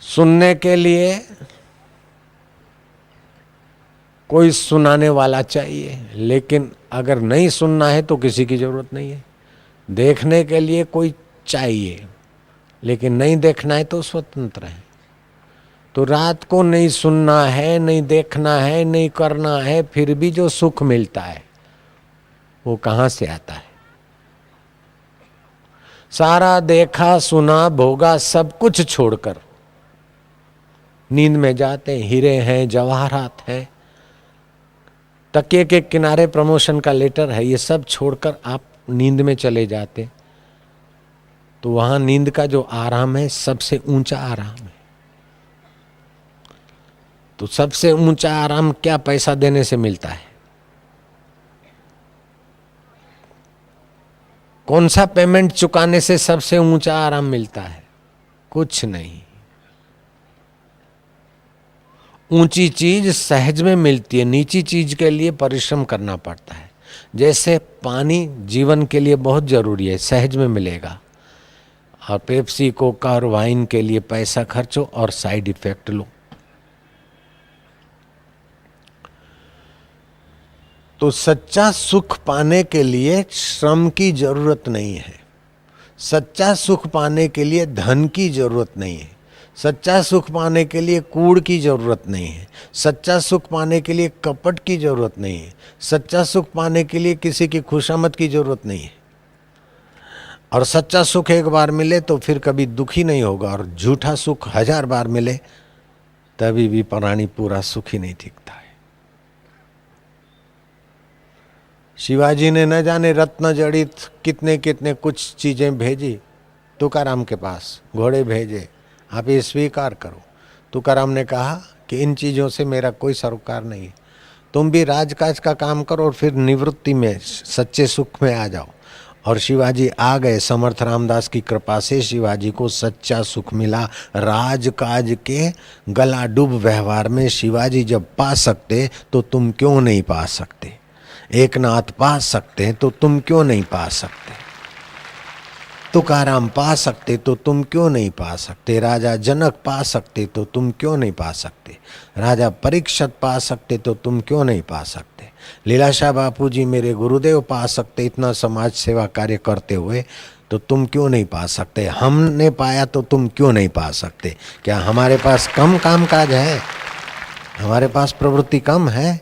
सुनने के लिए कोई सुनाने वाला चाहिए, लेकिन अगर नहीं सुनना है तो किसी की जरूरत नहीं है। देखने के लिए कोई चाहिए, लेकिन नहीं देखना है तो स्वतंत्र है। तो रात को नहीं सुनना है, नहीं देखना है, नहीं करना है, फिर भी जो सुख मिलता है वो कहाँ से आता है? सारा देखा सुना भोगा सब कुछ छोड़कर नींद में जाते। हीरे हैं, जवाहरात है, तकिए के किनारे प्रमोशन का लेटर है, ये सब छोड़कर आप नींद में चले जाते, तो वहां नींद का जो आराम है सबसे ऊंचा आराम है। तो सबसे ऊंचा आराम क्या पैसा देने से मिलता है? कौन सा पेमेंट चुकाने से सबसे ऊंचा आराम मिलता है? कुछ नहीं। ऊंची चीज सहज में मिलती है, नीची चीज के लिए परिश्रम करना पड़ता है। जैसे पानी जीवन के लिए बहुत जरूरी है, सहज में मिलेगा, और पेप्सी कोका और वाइन के लिए पैसा खर्चो और साइड इफेक्ट लो। तो सच्चा सुख पाने के लिए श्रम की जरूरत नहीं है। सच्चा सुख पाने के लिए धन की जरूरत नहीं है। सच्चा सुख पाने के लिए कूड़ की जरूरत नहीं है। सच्चा सुख पाने के लिए कपट की जरूरत नहीं है। सच्चा सुख पाने के लिए किसी की खुशामद की जरूरत नहीं है। और सच्चा सुख एक बार मिले तो फिर कभी दुखी नहीं होगा, और झूठा सुख 1000 बार मिले तभी भी प्राणी पूरा सुखी नहीं दिखता है। शिवाजी ने न जाने रत्न जड़ित कितने कितने कुछ चीजें भेजी तुकाराम के पास, घोड़े भेजे, आप ये स्वीकार करो। तुकाराम ने कहा कि इन चीजों से मेरा कोई सरोकार नहीं, तुम भी राजकाज का काम करो और फिर निवृत्ति में सच्चे सुख में आ जाओ। और शिवाजी आ गए। समर्थ रामदास की कृपा से शिवाजी को सच्चा सुख मिला। राजकाज के गला डूब व्यवहार में शिवाजी जब पा सकते तो तुम क्यों नहीं पा सकते? एकनाथ पा सकते हैं तो तुम क्यों नहीं पा सकते? तुकाराम पा सकते तो तुम क्यों नहीं पा सकते? राजा जनक पा सकते तो तुम क्यों नहीं पा सकते? राजा परीक्षित पा सकते तो तुम क्यों नहीं पा सकते? लीलाशाह बापू जी मेरे गुरुदेव पा सकते इतना समाज सेवा कार्य करते हुए, तो तुम क्यों नहीं पा सकते? हमने पाया तो तुम क्यों नहीं पा सकते? क्या हमारे पास कम कामकाज है? हमारे पास प्रवृत्ति कम है?